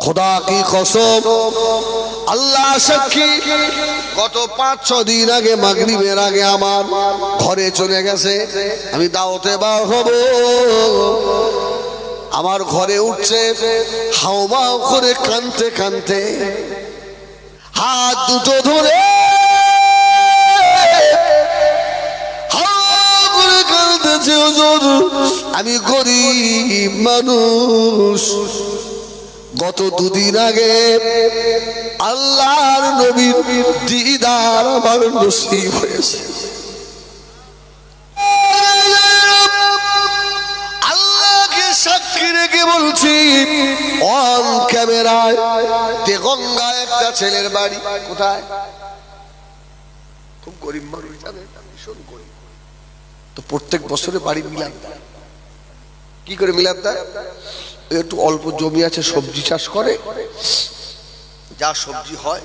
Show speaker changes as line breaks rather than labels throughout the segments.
খোদা কি কসম, আল্লাহ সাক্ষী, গত 5-6 দিন আগে মাগরিবের আগে আমার ঘরে চলে গেছে। আমি দাওয়াতে বার হব, আমার ঘরে উঠছে, হাওমাও করে কানতে কানতে হাত দুটো ধরে কাঁদতেছে, হুজুর আমি গরিব মানুষ, গত 2 দিন আগে আল্লাহর নবীর দিদার আমার নসিব হয়েছে। আল্লাহকে সাক্ষী রেখে বলছি, অন ক্যামেরায় দেগঙ্গা একটা ছেলের বাড়ি। কোথায়? খুব গরিব মানুষ, জানেন, ভীষণ গরিব। তো প্রত্যেক বছরে বাড়ি মিলাদ দেয়। কি করে মিলাদ দেয়? একটু অল্প জমি আছে, সবজি চাষ করে, যা সবজি হয়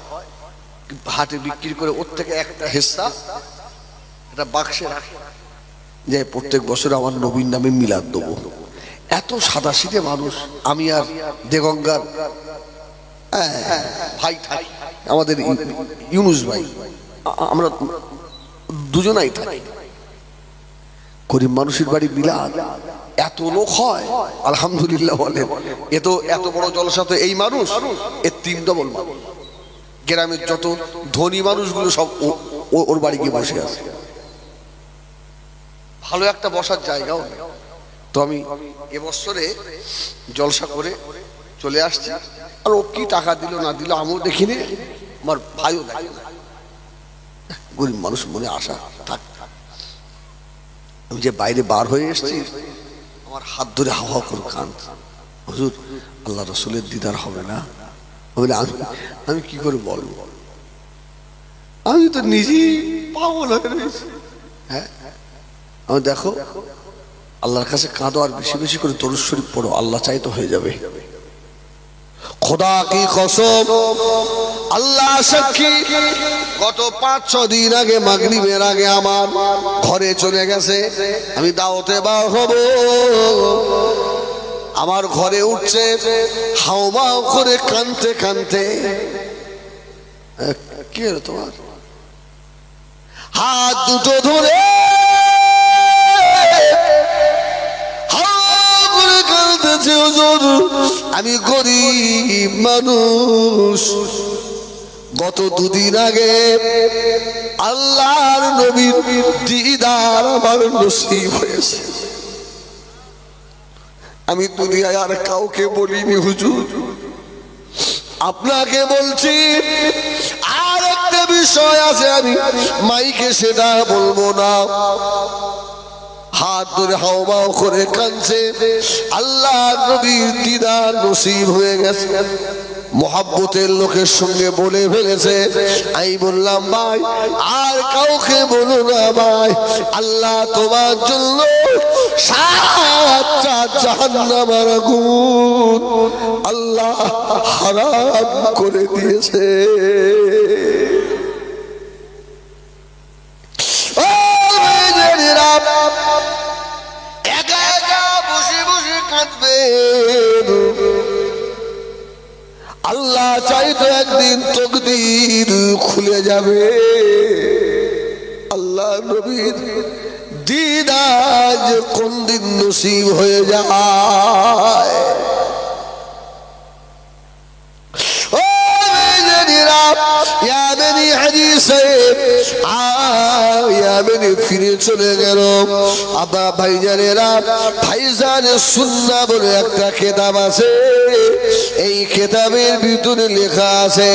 হাটে বিক্রি করে ওর থেকে একটা হিস্সা এটা বাক্সে রাখে, যে প্রত্যেক বছর আমার নবীর নামে মিলাদ দেবো। এত সাদাসিধে মানুষ। আমি আর দেগঙ্গার ভাই থাকি, আমাদের ইউনুস ভাই, আমরা দুজনাই থাকি। গরিব মানুষের বাড়ি মিলাদ, এত লোক হয় আলহামদুলিল্লাহ বলেন। এ তো এত বড় জলসা তো এই মানুষ এর 3 ডবল মানুষ। গ্রামের যত ধনী মানুষগুলো সব ওর বাড়ি গিয়ে বসে আছে। ভালো একটা বসার জায়গাও নেই। তো আমি এবছরে জলসা করে চলে আসছি। আর ও কি টাকা দিল না দিল আমিও দেখিনি, আমার ভাইও দেখে না। গরিব মানুষ মনে আশা থাক। আমি যে বাইরে বার হয়ে এসেছি, আমার হাত ধরে হাওয়া করে কান, হুজুর আল্লাহ রসুলের দিদার হবে না? বলে আমি কি করে বলবো, আমি তো নিজেই পাগল হয়ে রয়েছি। হ্যাঁ, আমি দেখো আল্লাহর কাছে কাঁদো, আর বেশি বেশি করে দরুদ শরীফ পড়ো, আল্লাহ চাই তো হয়ে যাবে। খোদা কি কসম, আল্লাহ সাক্ষী, গত 5-6 দিন আগে মাগরিবের আগে আমার ঘরে চলে গেছে। আমি দাওয়াতে বার হব, আমার ঘরে উঠছে, হাওমাও করে কানতে কানতে। কি হলো তোমার? হাত দুটো ধরে কাঁদতেছে, হুজুর আমি গরিব মানুষ, গত 2 দিন আগে আল্লাহর নবীর দিদার আমার নসিব হয়েছে। আমি দুনিয়ায় আর কাউকে বলিনি হুজুর, আপনাকে বলছি। আর একটা বিষয় আছে, আমি মাইকে সেটা বলবো না। হাত ধরে হাওমাও করে কাঁদছে, আল্লাহ নবীর দিদার নসিব হয়ে গেছে। মোহাব্বতের লোকের সঙ্গে বলে ফেলেছে। আমি বললাম ভাই আর কাউকে বলো না ভাই, আল্লাহ তোমার জন্য 7টা জাহান্নামের আগুন আল্লাহ হারাম করে দিয়েছে। একা একা বসে বসে কাঁদবেন, আল্লাহ চাইতো একদিন তকদির খুলে যাবে। আল্লাহ নবীর দিদার কোন দিন নসিব হয়ে যায়। ফিরে চলে গেল। আবা ভাইজানেরা, ভাইজান সুন্নাহ বলে একটা কিতাব আছে, এই কিতাবের ভিতরে লেখা আছে,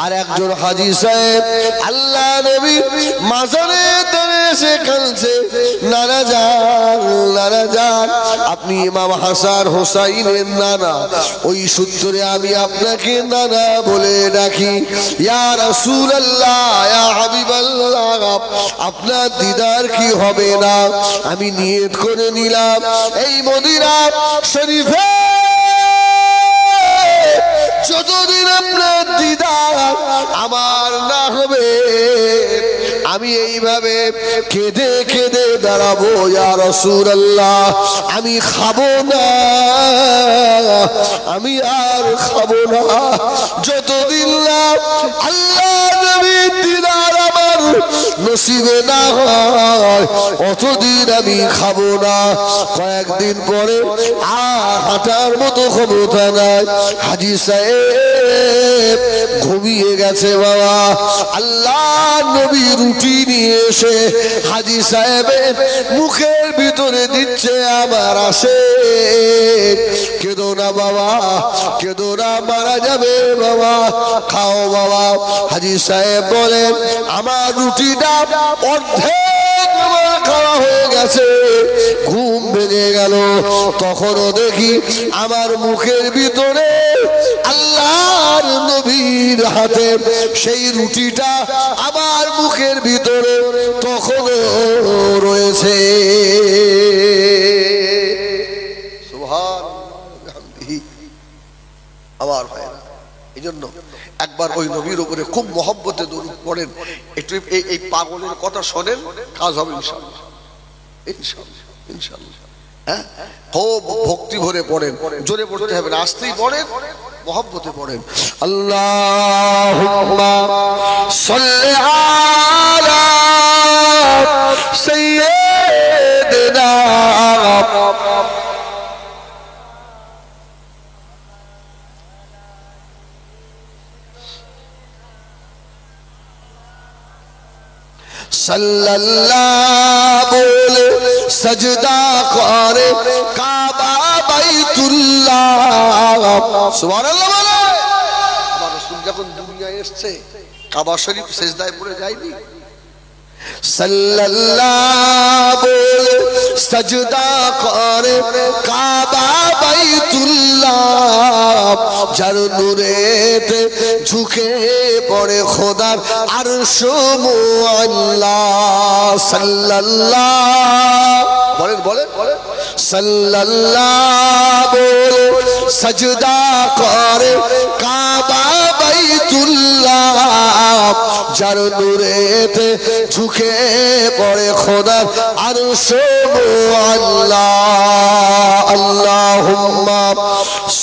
আর একজন হাজী সাহেব আল্লাহ নবী মাজারে দাঁড়িয়ে এসে কাঁদছে, নানা যান নানা যান, আপনি ইমাম হাসান হোসাইনের নানা, ওই সূত্রে আমি আপনাকে নানা বলে ডাকি। ইয়া রাসূলুল্লাহ, ইয়া হাবিবাল্লাহ, আপনার দিদার কি হবে না? আমি নিয়ত করে নিলাম এই মদিনা শরীফে যতদিন আপনার দিদার আমার না হবে আমি এইভাবে কেঁদে কেঁদে দাঁড়াবো, ইয়া রাসূলুল্লাহ আমি খাবো না, আমি আর খাবো না, যতদিন না আল্লাহ নবীর দিদার আমার নসিবে না হয় অতদিন আমি খাবো না। কয়েকদিন পরে আর হাঁটার মতো ক্ষমতা নাই, হাজী সাহেব ঘুমিয়ে গেছে বাবা। আল্লাহ নবী রুটি নিয়ে এসে হাজী সাহেবের মুখের ভিতরে দিচ্ছে, আমার আসে কেঁদো না বাবা, কেঁদো না, মারা যাবে বাবা, খাও বাবা। হাজী সাহেব বলেন আমার রুটিটা অর্ধেক খাওয়া হয়ে গেছে, ঘুম ভেঙে গেল, তখনও দেখি আমার মুখের ভিতরে আল্লাহর নবীর হাতে সেই রুটিটা আমার মুখের ভিতরে তখনও রয়েছে। আবার হয় না, এই জন্য একবার ওই নবীর উপরে খুব মহব্বতে দরুদ পড়েন, একটু এই পাগলের কথা শোনেন, কাজ হবে ইনশাআল্লাহ, ইনশাআল্লাহ, ইনশাআল্লাহ। হ্যাঁ, খুব ভক্তি ভরে পড়েন, জোরে পড়তে হবে না, আস্তেই পড়েন, মহব্বতে পড়েন। আল্লাহুম্মা সাল্লি আলা সাইয়্যিদিনা সাল্লাল্লাহু বলে সাজদা করে কাবা বাইতুল্লাহ, সুবহানাল্লাহ বলে। আমার রাসূল যখন দুনিয়ায় এসেছে কাবা শরীফ সিজদায় পড়ে যায়নি? সাল্লাল্লাহু বলে সাজদা করে কাবা বাইতুল্লাহ, যার নূরেতে ঝুঁকে পড়ে খোদার আরশ মুআল্লা। সাল্লাল্লাহু বলেন বলেন সাল্লাল্লাহু সাজদা করে কাবা বাইতুল্লাহ, যার নূরেতে ঝুঁকে পড়ে খোদার আরশ মুআল্লা। আল্লাহুম্মা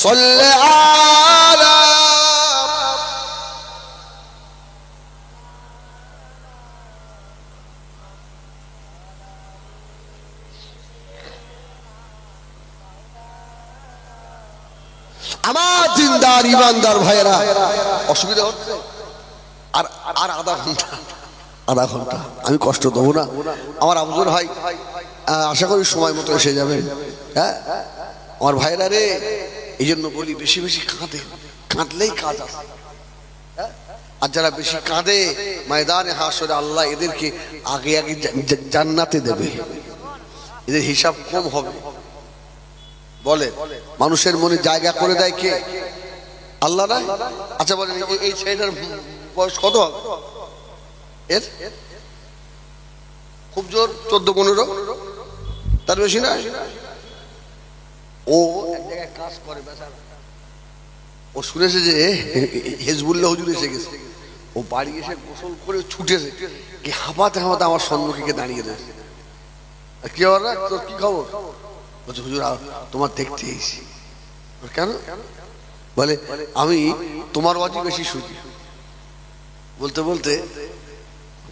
সাল্লি আলা আমার দিনদার ইমানদার ভাইরা, অসুবিধা হচ্ছে আর আর আধা ঘন্টা আমি কষ্ট দেবো না। আমার আফজল ভাই আশা করি সময় মতো এসে যাবেন। হ্যাঁ আমার ভাইরা রে, এই জন্য বলি বেশি বেশি কাঁদলেই কাজ আসে। আর যারা বেশি কাঁদে ময়দানে হাসরে আল্লাহ এদেরকে আগে আগে জান্নাতে দেবে, এদের হিসাব কম হবে। বলে মানুষের মনে জায়গা করে দেয় কে? আল্লাহ না? আচ্ছা বলেন এই ছেলেটার বয়স কত হবে? এর খুব জোর 14-15, তার বেশি না। ও এক জায়গায় কাজ করে, ও শুনেছে যে হিজবুল্লাহ হুজুর এসে গেছে, ও বাড়ি এসে গোসল করে ছুটেছে, কি হাঁপাতে হাঁপাতে আমার সম্মুখে দাঁড়িয়ে রয়েছে। কি খবর, তোর কি খবর? বলছে হুজুর তোমার দেখতে এসেছি। কেন? বলে আমি তোমার ওয়াজি বেশি শুনি। বলতে বলতে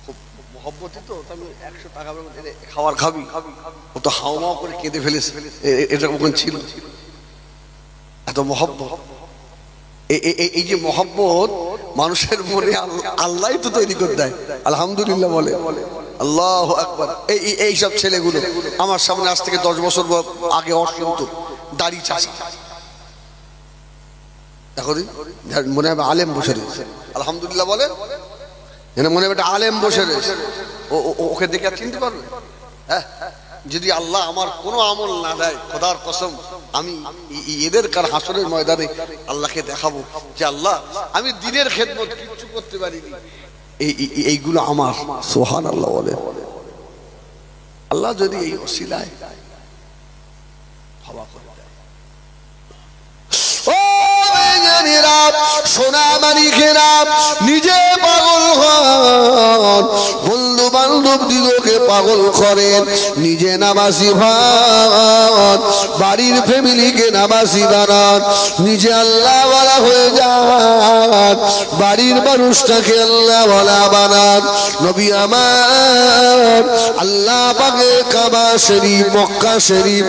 খুব মহব্বতে তো আমি 100 টাকা খাবার খাবি, ও তো হাওয়া করে কেঁদে ফেলেছে। এটা কখন ছিল এত মহব্বত? এই যে মহব্বত মানুষের মনে আল্লাহ তো তৈরি করে দেয়। আলহামদুলিল্লাহ বলে, আল্লাহু আকবার। এই সব ছেলেগুলো আমার সামনে আজ থেকে 10 বছর আগে অসন্ত দাড়ি চাষা, দেখো মনে হবে আলেম বসে রয়েছে। আলহামদুলিল্লাহ বলে, মনে হবে একটা আলেম বসে রয়েছে। ওকে দেখে চিনতে পারবে? হ্যাঁ, যদি আল্লাহ আমার কোনো আমল না দেয়, খোদার কসম আমি এদের কার হাসরের ময়দানে আল্লাহকে দেখাবো যে আল্লাহ আমি দিনের খেদমত কিচ্ছু করতে পারিনি, এইগুলো আমার। সুবহানাল্লাহ বলে। আল্লাহ যদি এই ওসিলায় ক্ষমা করে দেয়। ও বেঈমানেরা, সোনা মানিকেরা, নিজে পাগল হন, বন্ধু পাগল করেন, নিজে নামাজি হন, বাড়ির ফ্যামিলিকে নামাজি বানান, নিজে আল্লাহওয়ালা হয়ে যান, বাড়ির মানুষটাকে আল্লাহওয়ালা বানান। নবী আমার আল্লাহ পাকের কাবা শরীফ, মক্কা শরীফ,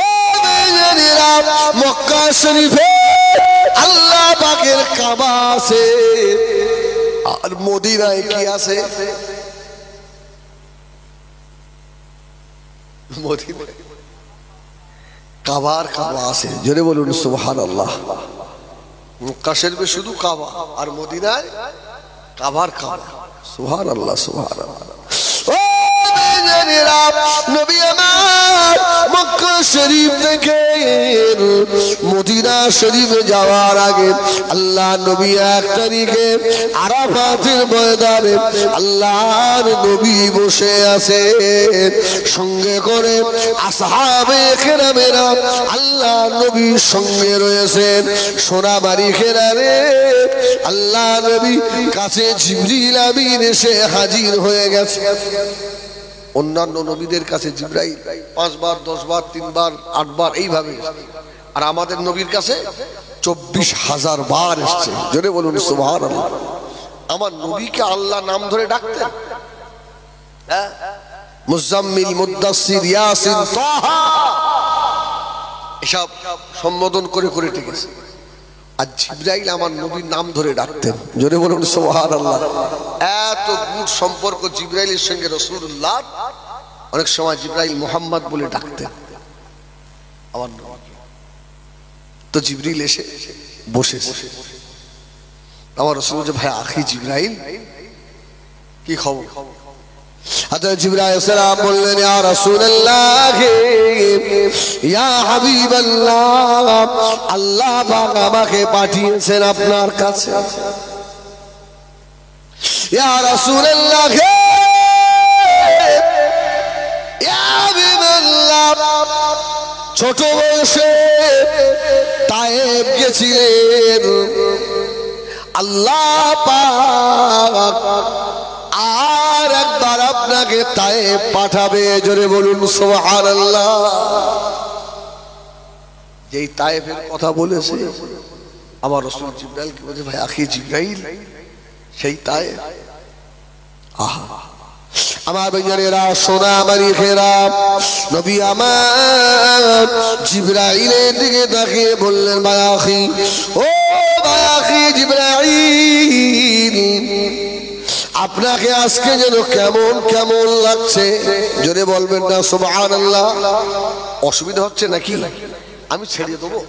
ও মেয়েরা, মক্কা শরীফে আল্লাহ পাকের কাবা আছে, আর মদিনায় কি আছে? মদিনায় কাবার কাবা আছে। জোরে বলুন সুবহানাল্লাহ। মক্কা শরীফে শুধু কাবা, আর মদিনায় কাবার কাবা। সুবহানাল্লাহ, সুবহানাল্লাহ। ও মেয়েরা, নবী আমার মক্কা শরীফ থেকে মদিনা শরীফে যাওয়ার আগে আল্লাহ নবী 1 তারিখে আরাফাতের ময়দানে আল্লাহর নবী বসে আছে, সঙ্গে করে আসহাবে কেরামেরা আল্লাহ নবীর সঙ্গে রয়েছেন। সোনাবাড়ি খেরারে আল্লাহ নবী কাছে জিবরিল আমিন এসে হাজির হয়ে গেছে। অন্যান্য নবীদের কাছে জিবরাইল 5 বার, 10 বার, 3 বার, 8 বার এইভাবে, আর আমাদের নবীর কাছে 24,000 বার এসেছে। জোরে বলুন সুবহানাল্লাহ। আমার নবীকে আল্লাহ নাম ধরে ডাকতেন, মুজাম্মিল, মুদ্দাসসির, ইয়াসিন, তাহা, এসব সম্বোধন করে করে ডেকেছে। আর জিবরাইল আমার নবীর নাম ধরে ডাকতেন। জোরে বলুন সুবহানাল্লাহ। এত গুড সম্পর্ক জিবরাইলের সঙ্গে রাসূলুল্লাহ। অনেক সময় জিবরাইল মুহাম্মদ বলে ডাকতেন আমার নবীকে। তো জিবরিল এসে বসেছে। আমার রাসূল বলছে, ভাই আখি জিবরাইল, কি খবর? হযরত জিবরাইল সালাম বললেন, ইয়া রাসূলুল্লাহ, ইয়া হাবিবাল্লাহ, আল্লাহ পাক আমাকে পাঠিয়েছেন আপনার কাছে। ইয়া রাসূলুল্লাহ, ইয়া হাবিবাল্লাহ, ছোট বয়সে তায়েব গেছিলেন, আল্লাহ পাক আর একবার আপনাকে তায়েব পাঠাবে। জোরে বলুন সুবহানাল্লাহ। যেই তায়েফের কথা বলেছে আমার রাসূল জিবরাইলকে বলছে, ভাই আখি জিবরাইল, সেই তায়েফ। আহা, আমার ভাইয়েরা, সোনা মারি খেরা, নবী আমার জিবরাইলের দিকে তাকিয়ে বললেন, ভাই আখি, ও ভাই আখি জিবরাইল, আপনাকে আজকে যেন কেমন কেমন লাগছে। জোরে বলবেন না সুবহানাল্লাহ। অসুবিধা হচ্ছে নাকি? আমি ছেড়ে দেবো?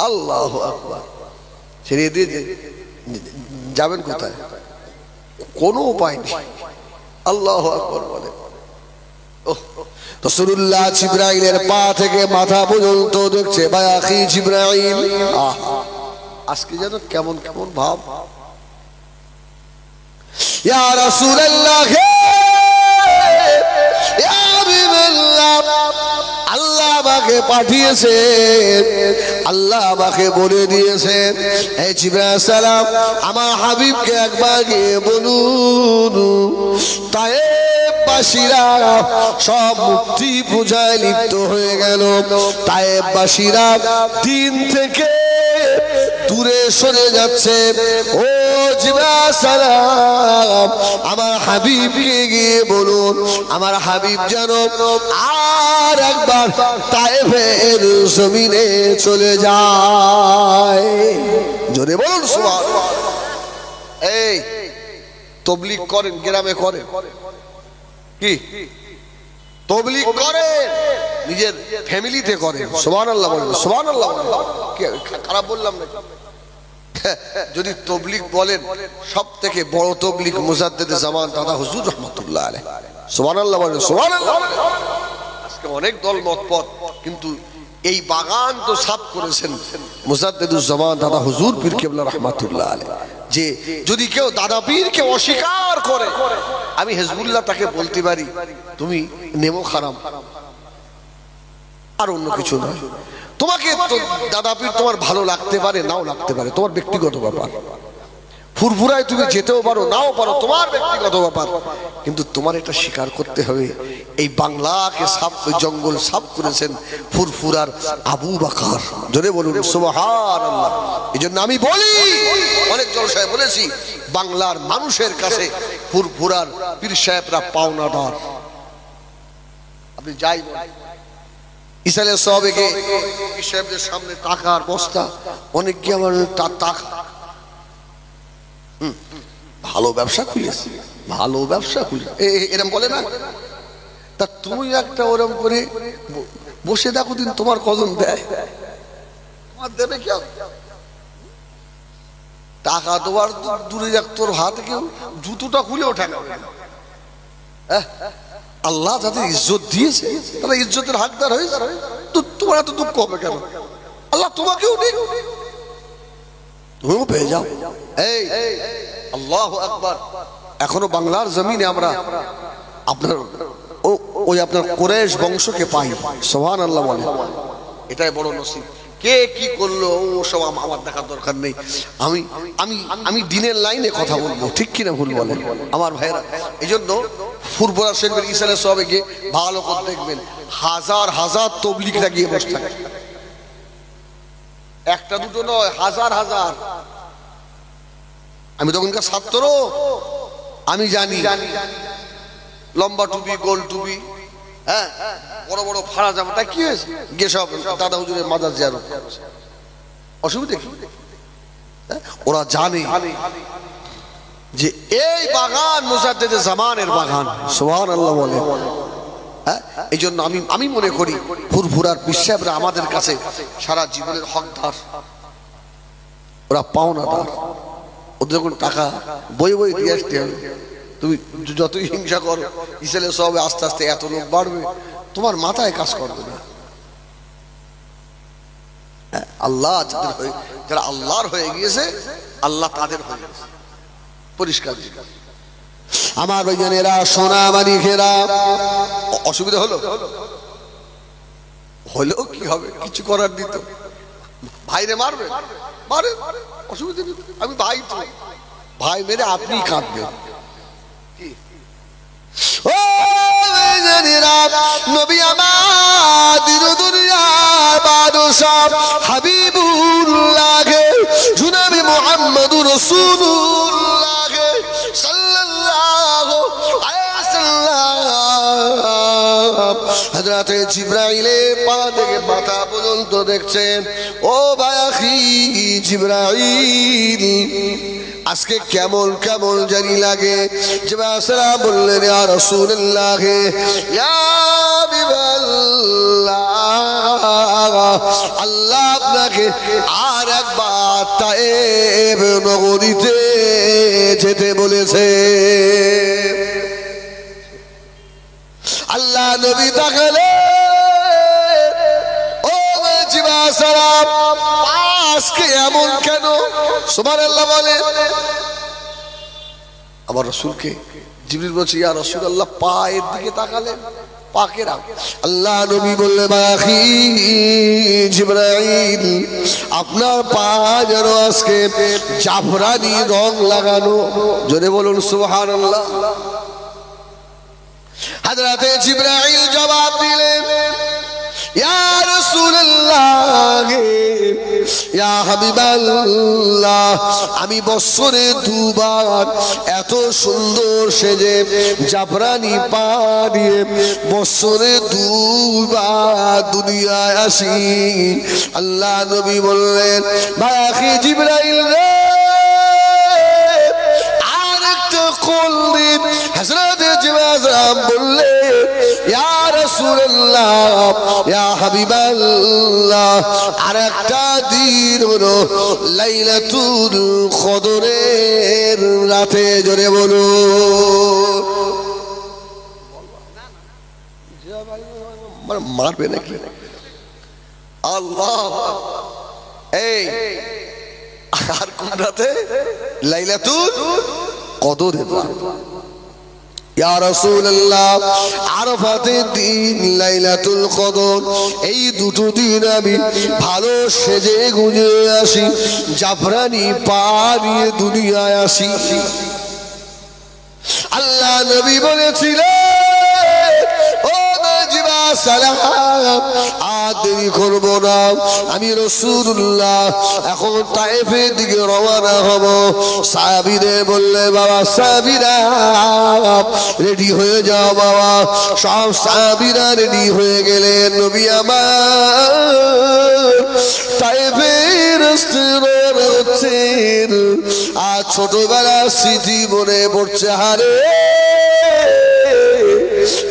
আল্লাহু আকবার। ছেড়ে দিয়ে যাবেন কোথায়? কোনো উপায় নেই। আল্লাহু আকবার বলে। রাসূলুল্লাহ জিবরাইলের পা থেকে মাথা পর্যন্ত দেখছে, ভাই আখি জিবরাইল, আহা, আজকে যেন কেমন কেমন ভাব। ইয়া রাসূলুল্লাহ, ইয়া হাবিবাল্লাহ, আল্লাহ আমাকে পাঠিয়েছেন, আল্লাহ আমাকে বলে দিয়েছেন, হে জিবরাইল সালাম, আমার হাবিবকে একবার গিয়ে বলুন, তায়েববাসীরা সব মূর্তি পূজায় লিপ্ত হয়ে গেল। তায়েববাসীরা দিন থেকে দূরে সরে যাচ্ছে। ও জিবরাইল সালাম, আমার হাবিবকে গিয়ে বলুন, আমার হাবিব যেন আর একবার তায়েফের জমিনে চলে যায়। জোরে বলুন সুবহানাল্লাহ। এই তাবলীগ করেন, গ্রামে করেন কি? তাবলীগ করেন, নিজের ফ্যামিলিতে করেন। সুবহানাল্লাহ বলেন, সুবহানাল্লাহ। খারাপ বললাম না? যদি তাবলীগ বলেন, সব থেকে বড় তাবলীগ মুজাদ্দিদে জামান দাদা হুজুর রাহমাতুল্লাহ আলাইহি। সুবহানাল্লাহ বলেন, সুবহানাল্লাহ। আজকে অনেক দল মত পথ, কিন্তু এই বাগান তো সাফ করেছেন মুজাদ্দিদুজ জামান দাদা হুজুর পীর কেবলা রাহমাতুল্লাহ আলাইহি। যে যদি কেউ দাদা পীরকে অস্বীকার করে, আমি হিজবুল্লাহ তাকে বলতে পারি, তুমি নেমো খারাম, আর অন্য কিছু নয়। তোমাকে দাদা পীর তোমার ভালো লাগতে পারে, নাও লাগতে পারে, তোমার ব্যক্তিগত ব্যাপার। ফুরফুরায় তুমি যেতেও পারো নাও পারো, তোমার ব্যক্তিগত ব্যাপার, কিন্তু তোমার এটা স্বীকার করতে হবে এই বাংলাকে সাফ, ওই জঙ্গল সাফ করেছেন ফুরফুরার আবু বকর। জোরে বলুন সুবহানাল্লাহ। এই জন্য আমি বলি, অনেক জলসায় বলেছি, বাংলার মানুষের কাছে ফুরফুরার পীর সাহেবরা পাওনাদার। আপনি যাই ইসালে সবে গে পীর সাহেবদের সামনে টাকার বস্তা, অনেক কি আমার টাকা, ভালো ব্যবসা খুলেছি, ভালো ব্যবসা খুলে এরম বলে না। তা তুমি একটা ওরম করে বসে দেখো দিন তোমার কজন দেয়, তোমার দেবে কেউ? টাকা দেওয়ার দূরে যাক, তোর হাতে কেউ জুতোটা খুলে ওঠে না। আল্লাহ যাদের ইজ্জত দিয়েছে তারা ইজ্জতের হকদার হয়েছে, তোমার এত দুঃখ হবে কেন? আল্লাহ তোমাকেও নেই, তুমিও পেয়ে যাও। এই আল্লাহু আকবার। এখনো বাংলার জমিনে আমরা আপনার ওই আপনার কুরাইশ বংশকে পাই, সুবহানাল্লাহ বলে, এটাই বড় নসিব। কে কি করলো ও সব আমার দেখার দরকার নেই। আমি আমি আমি দিনের লাইনে কথা বলবো, ঠিক কিনা ভুল বলেন আমার ভাইয়েরা? এই জন্য ফুরফুরা শরীফের ইসালে সবে গিয়ে ভালো করে দেখবেন, হাজার হাজার তবলিগরা গিয়ে বসে থাকে, একটা দুটো নয়, হাজার হাজার। আমি তখনকার ছাত্র, আমি জানি লম্বা টুপি, গোল টুপি, হ্যাঁ, বড় বড় ফাড়া জামা, তাই কি হয়েছে? গিয়ে সব দাদা হুজুরের মাজার জিয়ারত, অসুবিধা কি? ওরা জানে যে এই বাগান মুজাদ্দেদে জামানের বাগান, সুবহানাল্লাহ বলে। হ্যাঁ, এই জন্য আমি মনে করি ফুরফুরার পীর সাহেবরা আমাদের কাছে সারা জীবনের হকদার, ওরা পাওনাদার। ওদের যখন টাকা বই বই দিয়ে আসতে হবে, তুমি যতই হিংসা করো ইসলে সব আস্তে আস্তে এত লোক বাড়বে, তোমার মাথায় কাজ করবে না। আল্লাহ যারা আল্লাহর হয়ে গিয়েছে, আল্লাহ তাদের হয়ে গেছে, পরিষ্কার। আমার ভাইজানেরা, সোনা মানিকেরা, অসুবিধা হলো হলেও কি হবে, কিছু করার দিত। ভাইরে মারবে, মারে, অসুবিধা নেই, আমি ভাই তো, ভাই মেরে আপনি কাঁদবেন। ও নবী আমার দুনিয়ার বাদশাহ হাবিবুল্লাহ জনাবে মুহাম্মদুর রাসূলুল্লাহ সাল্লাল্লাহু আলাইহি ওয়াসাল্লাম হযরতে জিবরাইলের পা থেকে মাথা পর্যন্ত দেখছেন। ও ভাই জিবরাইল, আজকে কেমন কেমন জানি লাগে। জিবরাইল বললেন, ইয়া রাসূলুল্লাহ, ইয়া হাবিবাল্লাহ, আল্লাহ আপনাকে আর একবার তায়েব নগরীতে যেতে বলেছে। আল্লাহ নবী তাকালে, ও জিবরাইল আজকে এমন কেন? সুবহানাল্লাহ বলে। আমার রাসূলকে জিবরিল বলছে, ইয়া রাসূলুল্লাহ, পায়ের দিকে তাকালেন, পাকেরা। আল্লাহ নবী বললেন, আখি জিবরাইল, আপনার পা যেন আজকে জাফরানি রং লাগানো। জোরে বলুন সুবহানাল্লাহ। হযরতে জিবরাইল জবাব দিলেন, ইয়া রাসূলুল্লাহ, ইয়া হাবিবাল্লাহ, আমি বছরে দুবার এত সুন্দর সেজে জাফরানি পা দিয়ে বছরে দুবার দুনিয়ায় আসি। আল্লাহ নবী বললেন, ভাই জিবরাইল রে, আরেকটা কল দিন। হযরত জিবরাইল বললেন, ইয়া রাসূলুল্লাহ, ইয়া হাবিবাল্লাহ, আরেকটা দিন হলো লাইলাতুল কদরের রাতে। জোরে বলুন, মারবে নাকি? আল্লাহ, এই আর কোন রাতে? লাইলাতুল কদরের রাত। ইয়া রাসূলুল্লাহ, আরাফাতের দিন লাইলাতুল কদর, এই দুটো দিন আমি ভালো সেজে গুজে আসি, জাফরানি পা নিয়ে দুনিয়ায় আসি। আল্লাহ নবী বলেছিলেন, ও নাজিবা সালাম, আর দেরি করবো না, আমি রাসূলুল্লাহ এখন তায়েফের দিকে রওনা হব। সাহাবীদের বললে, বাবা সাহাবীরা রেডি হয়ে যাও বাবা। সব সাহাবীরা রেডি হয়ে গেলেন। নবী আমার তায়েফের রাস্তায় হচ্ছেন, আর ছোটবেলার স্মৃতি মনে পড়ছে। হারে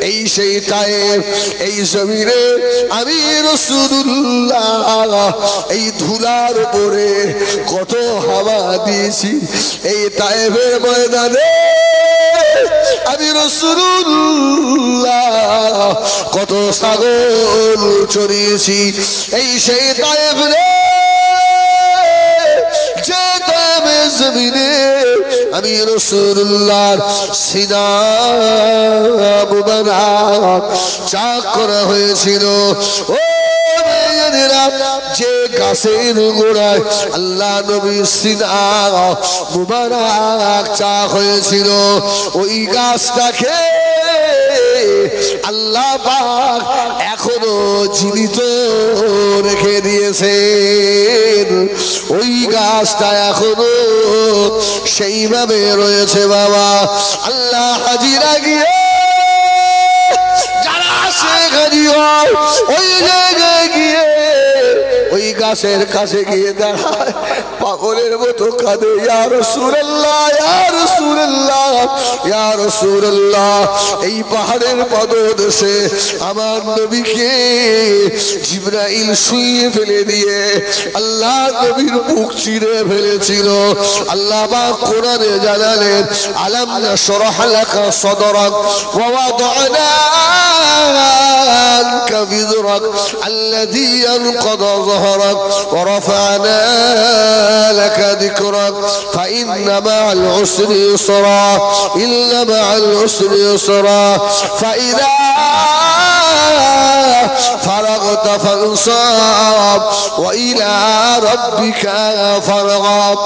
এই সেই তায়েফ, এই জমিনে আমি রাসূলুল্লাহ এই ধুলার উপরে কত হাওয়া দিয়েছি, এই তায়েফের ময়দানে আমি রাসূলুল্লাহ কত ছাগল চড়িয়েছি। এই সেই তায়েফ রে, যে তায়েফের জমিনে আমি রাসূলুল্লাহর সিনা মুবারক চাক করা হয়েছিল। ও মেয়েরা, যে গাছের গোড়ায় আল্লাহ নবীর সিনা মুবারক চাক হয়েছিল, ওই গাছটাকে আল্লাহ পাক এখনো জীবিত রেখে দিয়েছেন। ওই গাছটা এখনো সেইভাবে রয়েছে বাবা। আল্লাহ হাজিরা গিয়ে যারা সেখানে হয়, ওই জায়গায় গিয়ে ওই গাছের কাছে গিয়ে দাঁড়ায়, পাগলের মতো কাঁদে, ইয়া রাসূলুল্লাহ, ইয়া রাসূলুল্লাহ, ইয়া রাসূলুল্লাহ। এই পাহাড়ের পাদদেশে আমার নবীকে জিবরাইল শুইয়ে ফেলে দিয়ে আল্লাহ নবীর বুক চিরে ফেলেছিল। আল্লাহ পাক কোরআনে জানালেন, আলাম নাশরাহ লাকা সাদরাক ওয়া ওয়াদানা আনকা বিযরাক আল্লাযী আনকাযা ظهرك ورفعنا لك ذكرك فإن مع العسر يسرا إن مع العسر يسرا فإذا فرغت فانصب وإلى ربك فارغب।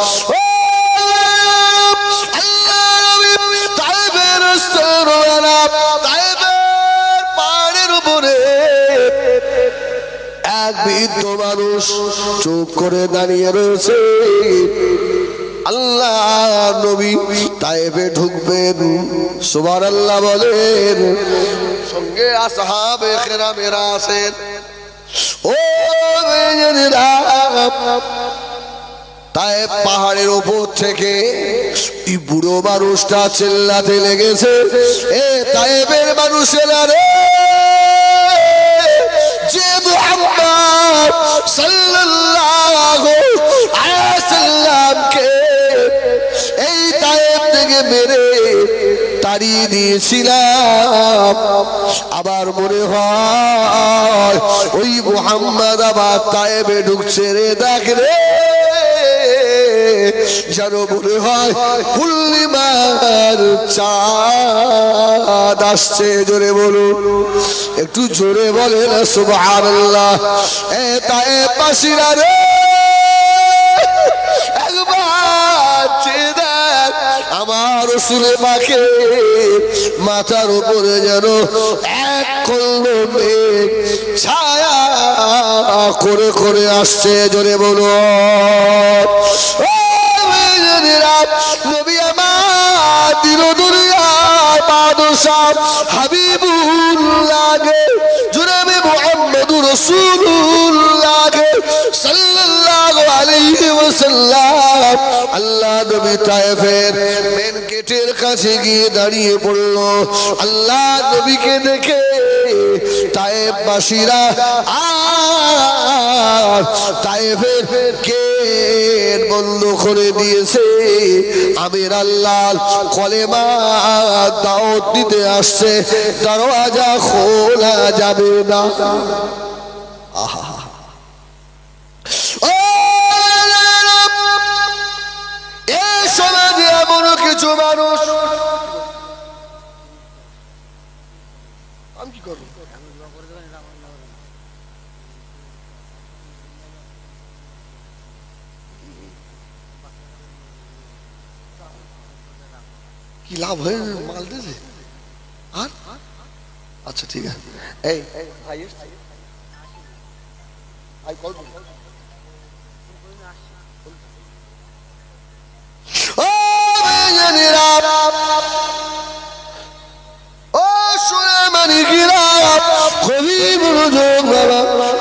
এক বৃদ্ধ মানুষ চুপ করে দাঁড়িয়ে রয়েছে। আল্লাহ নবী তায়েফে ঢুকবেন, সুবহানাল্লাহ বলেন, সঙ্গে আসহাবে কেরামেরা আছেন। ও মেয়েরা, তায়েফ পাহাড়ের উপর থেকে এই বুড়ো মানুষটা চিল্লাতে লেগেছে, এ তায়েফের মানুষেরা রে, যে মুহাম্মদ সাল্লাল্লাহু আলাইহি ওয়াসাল্লামকে এই তায়েফ থেকে মেরে তাড়িয়ে দিয়েছিলাম, আবার মনে হয় ওই মুহাম্মদ আবার তায়েফে ঢুকছে রে, দেখ রে, যেন মনে হয় পূর্ণিমার চাঁদ আসছে। জোরে বলুন, একটু জোরে বলেন সুবহানাল্লাহ। এ তায়েফবাসীরা রে, একবার চেয়ে দেখ আমার রাসূল পাকের মাথার উপরে যেন এক কলম মেঘ ছায়া করে করে আসছে। জোরে বলুন, নবী আমার দিল দুনিয়ার বাদশা হাবিবুল্লাহ জনাবে মুহাম্মদুর রাসূলুল্লাহ সাল্লাল্লাহু আলাইহি ওয়াসাল্লাম। আল্লাহ নবী তায়েফের মেন গেটের কাছে গিয়ে দাঁড়িয়ে পড়ল। আল্লাহ নবীকে দেখে তায়েফবাসীরা আর তায়েফের গেট বন্ধ করে দিয়েছে। আমির আল্লাহ কলেমা দাওয়াত দিতে আসছে, দরওয়াজা খোলা যাবে না। এই সমাজে এমন কিছু মানুষ কি লাভ হয়ে মাল দিয়েছে আর আচ্ছা ঠিক আছে এই ভাই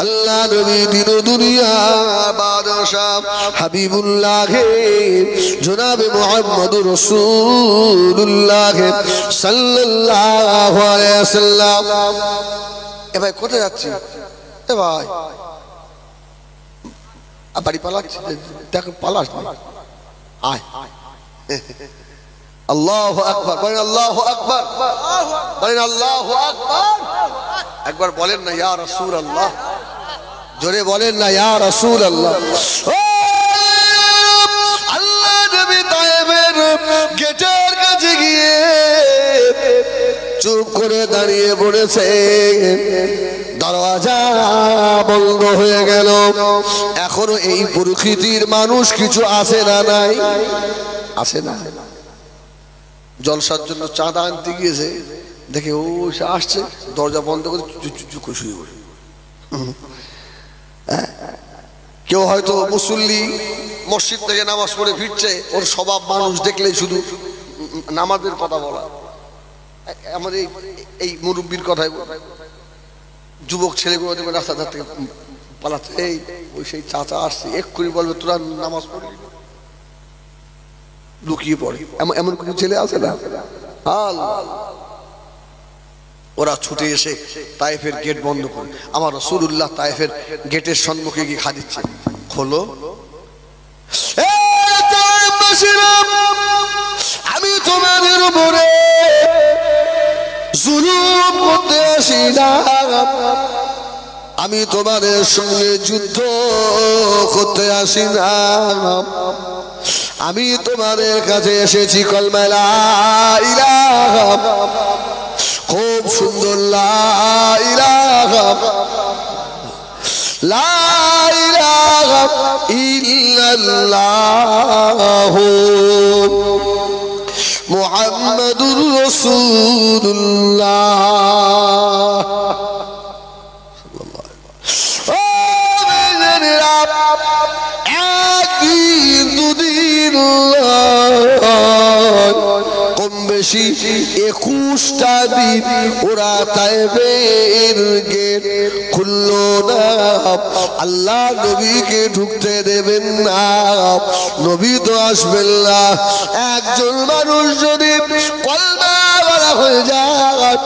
আল্লাহ নবী দিন দুনিয়া বাদশাহ হাবিবুল্লাহ জনাবে মুহাম্মদুর রাসূলুল্লাহ সাল্লাল্লাহু আলাইহি ওয়াসাল্লাম। এ ভাই কোথায় যাচ্ছি? এ ভাই বাড়ি পালাচ্ছি, দেখ পালাস না, আয়। আল্লাহু আকবার বলেন, আল্লাহু আকবার বলেন, আল্লাহু আকবার। একবার বলেন না ইয়া রাসূলুল্লাহ, জোরে বলেন না ইয়া রাসূলুল্লাহ। আল্লাহ নবী তায়েফের গেটের কাছে গিয়ে চুপ করে দাঁড়িয়ে পড়েছে, দরওয়াজা বন্ধ হয়ে গেল। এখনো এই প্রকৃতির মানুষ কিছু আছে না নাই? আছে না? জলসার জন্য চাঁদা আনতে গিয়েছে, দেখে ও সে আসছে, দরজা বন্ধ করে চুপ করে শুয়ে পড়ে। কেউ হয়তো মুসল্লি মসজিদ থেকে নামাজ পড়ে ফিরছে, ওর স্বভাব মানুষ দেখলেই শুধু নামাজের কথা বলা। আমাদের এই মুরব্বীর কথাই যুবক ছেলেগুলো দেখবে রাস্তা ধার থেকে পালাচ্ছে, এই ওই সেই চাচা আসছে, এক্ষুনি বলবে তোরা নামাজ পড়বি, লুকিয়ে পড়ে। এমন কোনো ছেলে আছে না? ওরা ছুটে এসে তায়েফের গেট বন্ধ করে, আমার রাসূলুল্লাহ তায়েফের গেটের সম্মুখে গিয়ে খাদিচ্ছে, খোলো। আমি তোমাদের উপরে জুলুম করতে আসি না, আমি তোমাদের সঙ্গে যুদ্ধ করতে আসি না, আমি তোমাদের কাছে এসেছি কলমা লা ইলাহা, খুব সুন্দর লা ইলাহা লা ইলাহা ইল্লাল্লাহ মুহাম্মাদুর রাসূলুল্লাহ। একদিন দুদিন কম বেশি 21টা দিন ওরা তায়েফের গেট খুললো না, আল্লাহ নবীকে ঢুকতে দেবেন না, নবী তো আসবেন না। একজন মানুষ যদি কলমা ওয়ালা হয়ে যায়,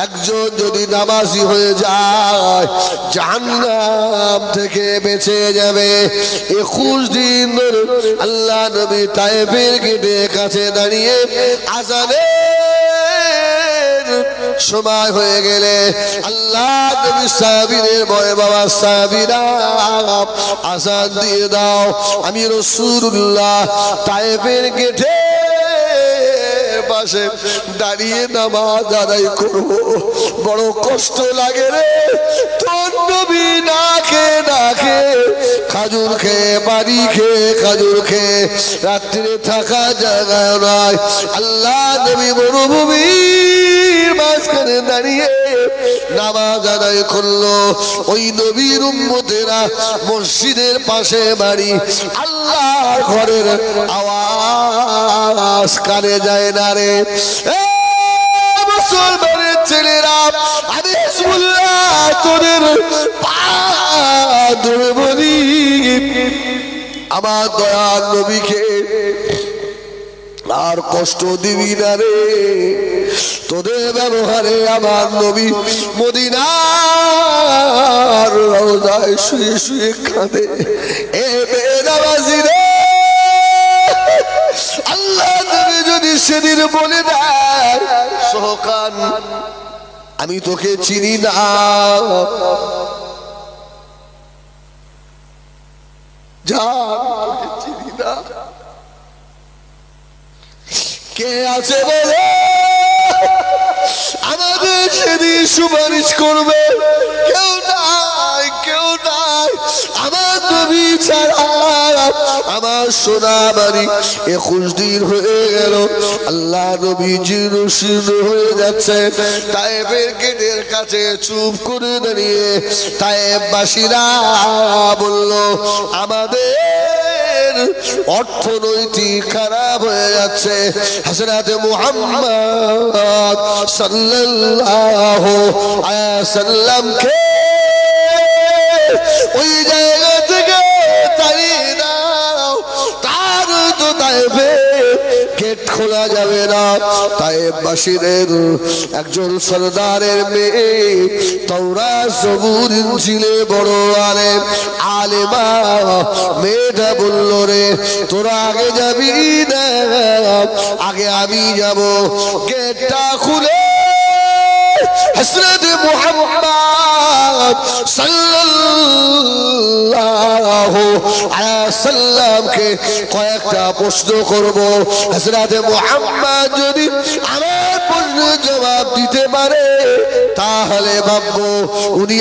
একজন যদি নামাজি হয়ে যায়, জাহান্নাম থেকে বেঁচে যাবে। 21 দিন ধরে আল্লাহ নবী তায়েফের গেটের কাছে দাঁড়িয়ে আযানের সময় হয়ে গেলে আল্লাহ নবী সাহাবীদের বলে, বাবা সাহাবীরা আযান দিয়ে দাও, আমি রাসূলুল্লাহ তায়েফের গেটে পাশে দাঁড়িয়ে নামাজ আদায় করবো। বড় কষ্ট লাগে রে, তোর নবী না খেয়ে না খেয়ে, খাজুর খেয়ে বাড়ি খেয়ে খাজুর খেয়ে রাত্রে থাকা জায়গায় নয়, আল্লাহ নবী মরুভূমির মাঝখানে দাঁড়িয়ে নামাজ আদায় করলো। ওই নবীর উম্মতেরা মসজিদের পাশে বাড়ি, আল্লাহর ঘরের আওয়াজ কানে যায় না রে। মুসলমানের ছেলেরা, আমি হিজবুল্লাহ তোদের পা ধরে বলি, আমার দয়াল নবীকে আর কষ্ট দিবি না রে। তোদের ব্যবহারে আমার নবী মদিনার রওজায় শুয়ে শুয়ে কাঁদে। এ বেনামাজি রে, আল্লাহ নবী যদি সেদিন বলে দেয় সোহকান আমি তোকে চিনি না, যা চিনি না, কে আছে বলে আমাদের সেদিন সুপারিশ করবে? কেউ নাই, কেউ নাই, আমার নবী ছাড়া আমার সোনা বাড়ি 21 দিন হয়ে গেল আল্লাহ নবীজি রশিদ হয়ে যাচ্ছে তায়েফের গেটের কাছে চুপ করে দাঁড়িয়ে তায়েফবাসীরা বলল আমাদের অর্থনৈতিক খারাপ হয়ে যাচ্ছে হযরত মুহাম্মদ সাল্লাল্লাহু আলাইহি ওয়াসাল্লামকে ওই জায়গা থেকে তাড়িয়ে দাও তার তো তায়েফে গেট খোলা যাবে না তায়েফবাসীদের একজন সরদারের মেয়ে তাওরাত জবুর ইনজিলে বড় আলেমা মেয়েটা বলল রে তোরা আগে যাবি না আগে আমি যাব গেটটা খুলে হযরত মুহাম্মদ সাল্লাল্লাহু আলাইহি ওয়াসাল্লামকে কয়েকটা প্রশ্ন করব হযরত মুহাম্মদ যদি আমার প্রশ্নের জবাব দিতে পারে তাহলে ভাববো উনি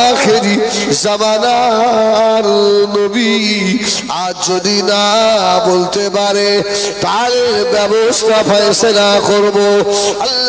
আখেরি জামানার নবী আর যদি না বলতে পারে তাহলে ব্যবস্থা ফয়সালা করব আল্লাহ